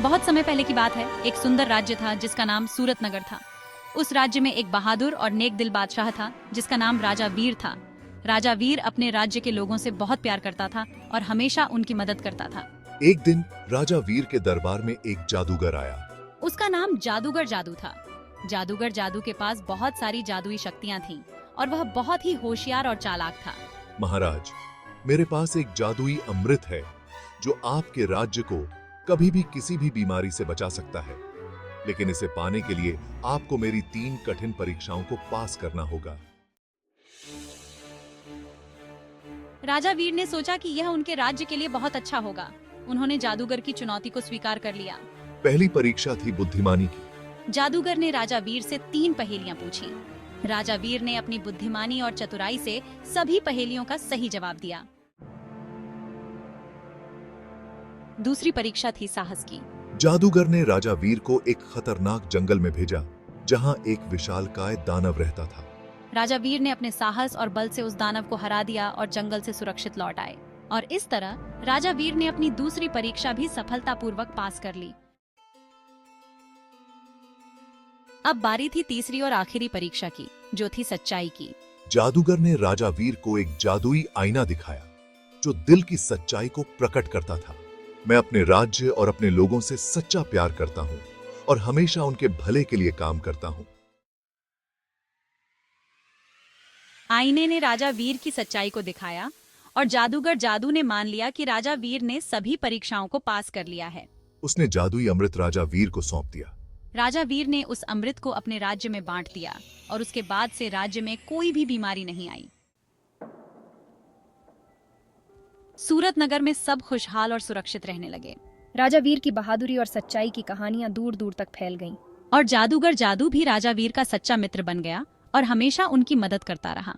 बहुत समय पहले की बात है। एक सुंदर राज्य था जिसका नाम सूरत नगर था। उस राज्य में एक बहादुर और नेक दिल बादशाह था जिसका नाम राजा वीर था। राजा वीर अपने राज्य के लोगों से बहुत प्यार करता था और हमेशा उनकी मदद करता था। एक दिन राजा वीर के दरबार में एक जादूगर आया। उसका नाम जादूगर जादू था। जादूगर जादू के पास बहुत सारी जादुई शक्तियां थीं और वह बहुत ही होशियार और चालाक था। महाराज, मेरे पास एक जादुई अमृत है जो आपके राज्य को कभी भी किसी भी बीमारी से बचा सकता है, लेकिन इसे पाने के लिए आपको मेरी 3 कठिन परीक्षाओं को पास करना होगा। राजा वीर ने सोचा कि यह उनके राज्य के लिए बहुत अच्छा होगा। उन्होंने जादूगर की चुनौती को स्वीकार कर लिया। पहली परीक्षा थी बुद्धिमानी की। जादूगर ने राजा वीर से 3 पहेलियां पूछी। राजा वीर ने अपनी बुद्धिमानी और चतुराई से सभी पहेलियों का सही जवाब दिया। दूसरी परीक्षा थी साहस की। जादूगर ने राजा वीर को एक खतरनाक जंगल में भेजा जहां एक विशालकाय दानव रहता था। राजा वीर ने अपने साहस और बल से उस दानव को हरा दिया और जंगल से सुरक्षित लौट आए। और इस तरह राजा वीर ने अपनी दूसरी परीक्षा भी सफलतापूर्वक पास कर ली। अब बारी थी तीसरी और आखिरी परीक्षा की, जो थी सच्चाई की। जादूगर ने राजा वीर को एक जादुई आईना दिखाया जो दिल की सच्चाई को प्रकट करता था। मैं अपने राज्य और अपने लोगों से सच्चा प्यार करता हूं और हमेशा उनके भले के लिए काम करता हूं। आईने ने राजा वीर की सच्चाई को दिखाया और जादूगर जादू ने मान लिया कि राजा वीर ने सभी परीक्षाओं को पास कर लिया है। उसने जादुई अमृत राजा वीर को सौंप दिया। राजा वीर ने उस अमृत को अपने राज्य में बांट दिया और उसके बाद से राज्य में कोई भी बीमारी नहीं आई। सूरत नगर में सब खुशहाल और सुरक्षित रहने लगे। राजा वीर की बहादुरी और सच्चाई की कहानियां दूर दूर तक फैल गईं। और जादूगर जादू भी राजा वीर का सच्चा मित्र बन गया और हमेशा उनकी मदद करता रहा।